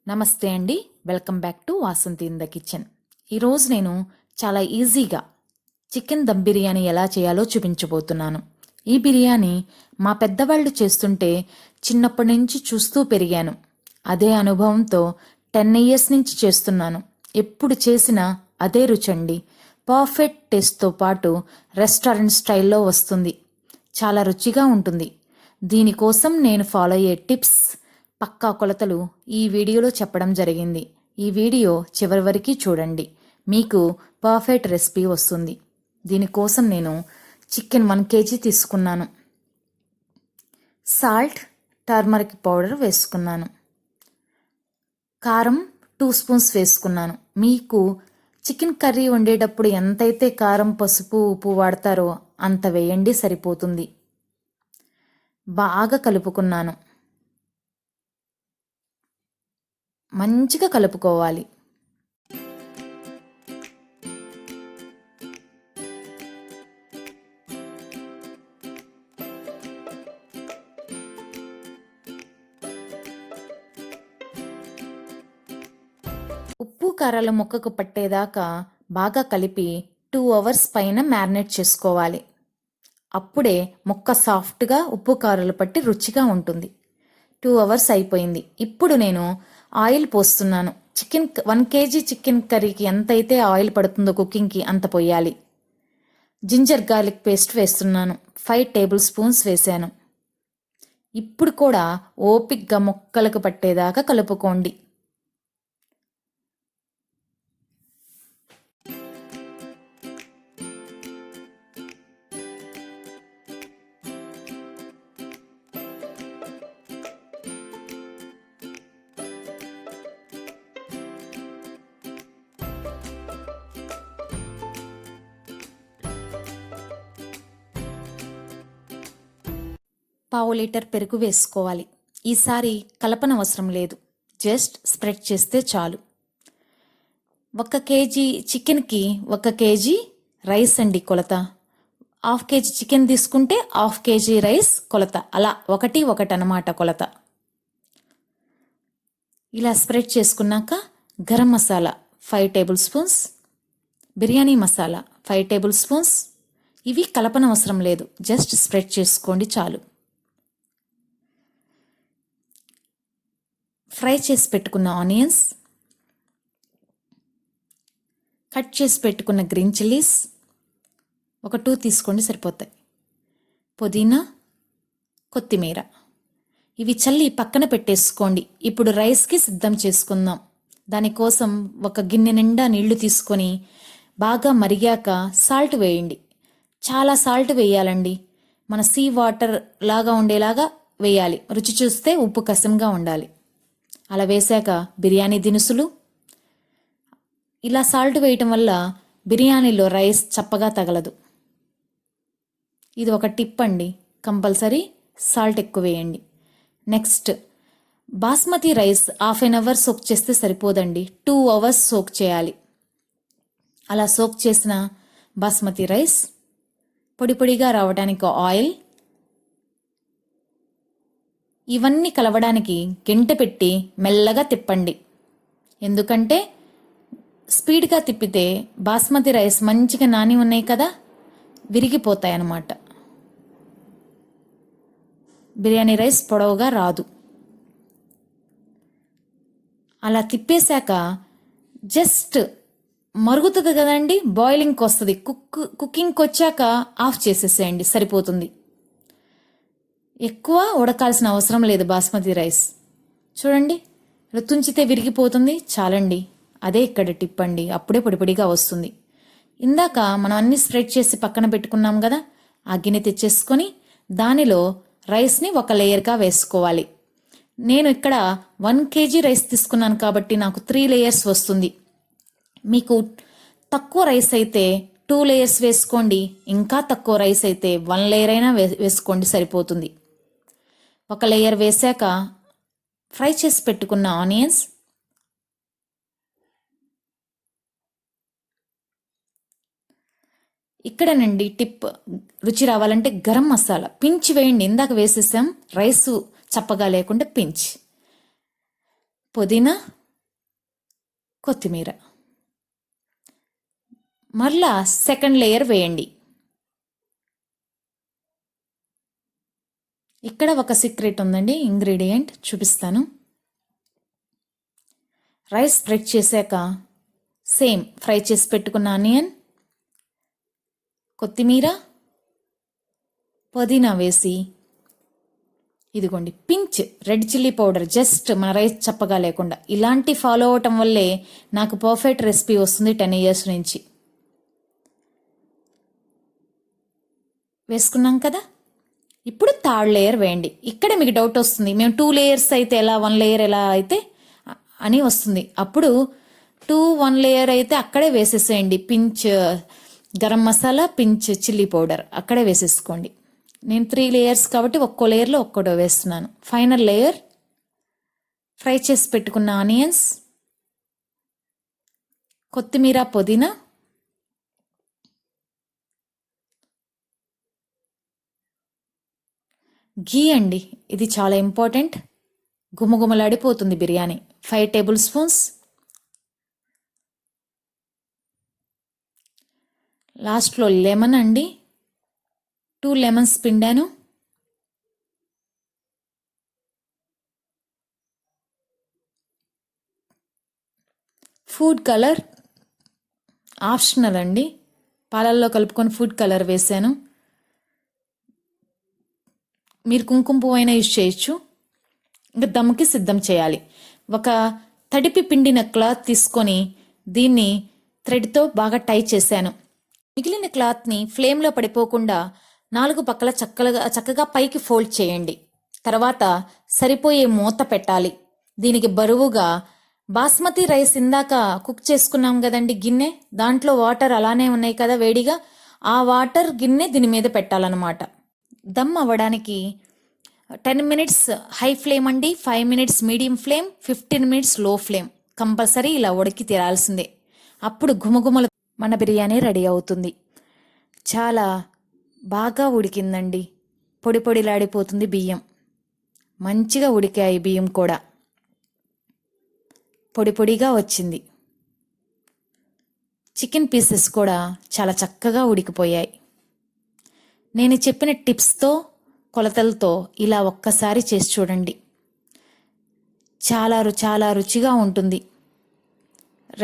నమస్తే అండి. Welcome back to Vasanthi in the kitchen. ఈరోజు నేను చాలా ఈజీగా చికెన్ దమ్ బిర్యానీ ఎలా చేయాలో చూపించబోతున్నాను. ఈ బిర్యానీ మా పెద్దవాళ్ళు చేస్తుంటే చిన్నప్పటి నుంచి చూస్తూ పెరిగాను. అదే అనుభవంతో 10 ఇయర్స్ నుంచి చేస్తున్నాను. ఎప్పుడు చేసినా అదే రుచండి. పర్ఫెక్ట్ టేస్ట్తో పాటు రెస్టారెంట్ స్టైల్లో వస్తుంది. చాలా రుచిగా ఉంటుంది. దీనికోసం నేను ఫాలో అయ్యే టిప్స్, పక్కా కొలతలు ఈ వీడియోలో చెప్పడం జరిగింది. ఈ వీడియో చివరి వరకు చూడండి. మీకు పర్ఫెక్ట్ రెసిపీ వస్తుంది. దీనికోసం నేను చికెన్ 1 kg తీసుకున్నాను. సాల్ట్, టర్మరిక్ పౌడర్ వేసుకున్నాను. కారం 2 స్పూన్స్ వేసుకున్నాను. మీకు చికెన్ కర్రీ వండేటప్పుడు ఎంతైతే కారం, పసుపు, ఉప్పు వాడతారో అంత వేయండి, సరిపోతుంది. బాగా కలుపుకున్నాను. మంచిగా కలుపుకోవాలి. ఉప్పు కారాల ముక్కకు పట్టేదాకా బాగా కలిపి 2 hours పైన మ్యారినేట్ చేసుకోవాలి. అప్పుడే ముక్క సాఫ్ట్గా ఉప్పు కారాలు పట్టి రుచిగా ఉంటుంది. 2 hours అయిపోయింది. ఇప్పుడు నేను ఆయిల్ పోస్తున్నాను. 1 kg చికెన్ కర్రీకి ఎంతైతే ఆయిల్ పడుతుందో కుకింగ్కి అంత పోయాలి. జింజర్ గార్లిక్ పేస్ట్ వేస్తున్నాను. 5 టేబుల్ స్పూన్స్ వేసాను. ఇప్పుడు కూడా ఓపిక్గా ముక్కలకు పట్టేదాకా కలుపుకోండి. పావు లీటర్ పెరుగు వేసుకోవాలి. ఈసారి కలపన అవసరం లేదు, జస్ట్ స్ప్రెడ్ చేస్తే చాలు. 1 kg చికెన్కి 1 kg రైస్ అండి కొలత. 1/2 kg చికెన్ తీసుకుంటే 1/2 kg రైస్ కొలత. అలా 1:1 అన్నమాట కొలత. ఇలా స్ప్రెడ్ చేసుకున్నాక garam masala 5 table spoons, biryani masala 5 table spoons. ఇవి కలపన అవసరం లేదు, జస్ట్ స్ప్రెడ్ చేసుకోండి చాలు. ఫ్రై చేసి పెట్టుకున్న ఆనియన్స్, కట్ చేసి పెట్టుకున్న గ్రీన్ చిల్లీస్ ఒక 2 తీసుకోండి, సరిపోతాయి. పుదీనా, కొత్తిమీర ఇవి చల్లి పక్కన పెట్టేసుకోండి. ఇప్పుడు రైస్కి సిద్ధం చేసుకుందాం. దానికోసం ఒక గిన్నె నిండా నీళ్లు తీసుకొని బాగా మరిగాక సాల్ట్ వేయండి. చాలా సాల్ట్ వేయాలండి. మన సీ వాటర్ లాగా ఉండేలాగా వేయాలి. రుచి చూస్తే ఉప్పు కసంగా ఉండాలి. అలా వేశాక బిర్యానీ దినుసులు. ఇలా సాల్ట్ వేయటం వల్ల బిర్యానీలో రైస్ చప్పగా తగలదు. ఇది ఒక టిప్ అండి. కంపల్సరీ సాల్ట్ ఎక్కువ వేయండి. Next basmati rice 1/2 hour soak చేస్తే సరిపోదండి, 2 hours సోక్ చేయాలి. అలా సోక్ చేసిన బాస్మతి రైస్ పొడి పొడిగా రావడానికి ఆయిల్, ఇవన్నీ కలవడానికి గెంటె పెట్టి మెల్లగా తిప్పండి. ఎందుకంటే స్పీడ్గా తిప్పితే బాస్మతి రైస్ మంచిగా నాని ఉన్నాయి కదా, విరిగిపోతాయి అన్నమాట. బిర్యానీ రైస్ పొడవుగా రాదు. అలా తిప్పేశాక జస్ట్ మరుగుతుంది కదండి, బాయిలింగ్కి వస్తుంది. కుకింగ్కి వచ్చాక ఆఫ్ చేసేసేయండి, సరిపోతుంది. ఎక్కువ ఉడకాల్సిన అవసరం లేదు బాస్మతి రైస్. చూడండి, తుంచితే విరిగిపోతుంది, చాలండి. అదే ఇక్కడ టిప్ అండి. అప్పుడే పొడిపొడిగా వస్తుంది. ఇందాక మనం అన్ని స్ప్రెడ్ చేసి పక్కన పెట్టుకున్నాం కదా, ఆ గిన్నె తెచ్చేసుకొని దానిలో రైస్ని ఒక లేయర్గా వేసుకోవాలి. నేను ఇక్కడ 1 kg రైస్ తీసుకున్నాను కాబట్టి నాకు 3 layers వస్తుంది. మీకు తక్కువ రైస్ అయితే 2 layers వేసుకోండి. ఇంకా తక్కువ రైస్ అయితే 1 layer అయినా వేసుకోండి, సరిపోతుంది. ఒక లేయర్ వేశాక ఫ్రై చేసి పెట్టుకున్న ఆనియన్స్, ఇక్కడనండి టిప్, రుచి రావాలంటే గరం మసాలా పించి వేయండి. ఇందాక వేసేసాం, రైసు చప్పగా లేకుండా పించి. పుదీనా, కొత్తిమీర. మరలా సెకండ్ లేయర్ వేయండి. ఇక్కడ ఒక సీక్రెట్ ఉందండి, ఇంగ్రీడియంట్ చూపిస్తాను. రైస్ స్ప్రెడ్ చేశాక సేమ్ ఫ్రై చేసి పెట్టుకున్న ఆనియన్, కొత్తిమీర, పుదీనా వేసి, ఇదిగోండి pinch red chilli powder, just మన రైస్ చప్పగా లేకుండా. ఇలాంటి ఫాలో అవటం వల్లే నాకు పర్ఫెక్ట్ రెసిపీ వస్తుంది 10 years నుంచి. వేసుకున్నాం కదా, ఇప్పుడు థర్డ్ లేయర్ వేయండి. ఇక్కడే మీకు డౌట్ వస్తుంది, మేము 2 layers అయితే ఎలా, 1 layer ఎలా అయితే అని వస్తుంది. అప్పుడు 1 layer అయితే అక్కడే వేసేసేయండి. Pinch garam masala, pinch chilli powder అక్కడే వేసేసుకోండి. నేను 3 layers కాబట్టి ఒక్కో లేయర్లో ఒక్కటో వేస్తున్నాను. ఫైనల్ లేయర్ ఫ్రై చేసి పెట్టుకున్న ఆనియన్స్, కొత్తిమీర, పుదీనా, ఘీ అండి, ఇది చాలా ఇంపార్టెంట్. గుమగుమలాడిపోతుంది బిర్యానీ. 5 tablespoons. లాస్ట్లో లెమన్ అండి, 2 lemons పిండాను. ఫుడ్ కలర్ ఆప్షనల్ అండి, పాలల్లో కలుపుకొని ఫుడ్ కలర్ వేసాను. మీరు కుంకుమ పువ్వు అయినా యూజ్ చేయొచ్చు. ఇంకా దమ్ముకి సిద్ధం చేయాలి. ఒక తడిపి పిండిన క్లాత్ తీసుకొని దీన్ని థ్రెడ్తో బాగా టై చేశాను. మిగిలిన క్లాత్ని ఫ్లేమ్లో పడిపోకుండా 4 పక్కల చక్కగా పైకి ఫోల్డ్ చేయండి. తర్వాత సరిపోయే మూత పెట్టాలి. దీనికి బరువుగా బాస్మతి రైస్ ఇందాక కుక్ చేసుకున్నాం కదండి గిన్నె, దాంట్లో వాటర్ అలానే ఉన్నాయి కదా వేడిగా, ఆ వాటర్ గిన్నె దీని మీద పెట్టాలన్నమాట. దమ్ అవ్వడానికి 10 minutes హై ఫ్లేమ్ అండి, 5 minutes మీడియం ఫ్లేమ్, 15 minutes లో ఫ్లేమ్. కంపల్సరీ ఇలా ఉడికి తీరాల్సిందే. అప్పుడు గుమగుమలు మన బిర్యానీ రెడీ అవుతుంది. చాలా బాగా ఉడికిందండి, పొడి పొడిలాడిపోతుంది బియ్యం. మంచిగా ఉడికాయి బియ్యం కూడా, పొడి పొడిగా వచ్చింది. చికెన్ పీసెస్ కూడా చాలా చక్కగా ఉడికిపోయాయి. నేను చెప్పిన టిప్స్తో, కొలతలతో ఇలా ఒక్కసారి చేసి చూడండి. చాలా రుచిగా ఉంటుంది.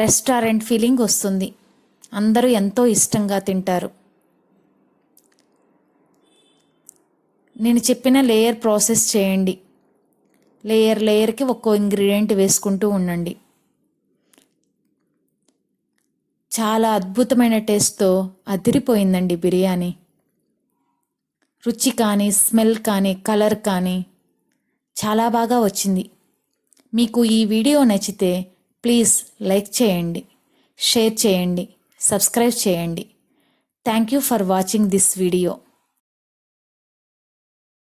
రెస్టారెంట్ ఫీలింగ్ వస్తుంది. అందరూ ఎంతో ఇష్టంగా తింటారు. నేను చెప్పిన లేయర్ ప్రాసెస్ చేయండి. లేయర్కి ఒక్కో ఇంగ్రీడియంట్ వేసుకుంటూ ఉండండి. చాలా అద్భుతమైన టేస్ట్తో అదిరిపోయిందండి బిర్యానీ. రుచి కానీ, స్మెల్ కానీ, కలర్ కానీ చాలా బాగా వచ్చింది. మీకు ఈ వీడియో నచ్చితే ప్లీజ్ లైక్ చేయండి, షేర్ చేయండి, సబ్స్క్రైబ్ చేయండి. Thank you for watching this video.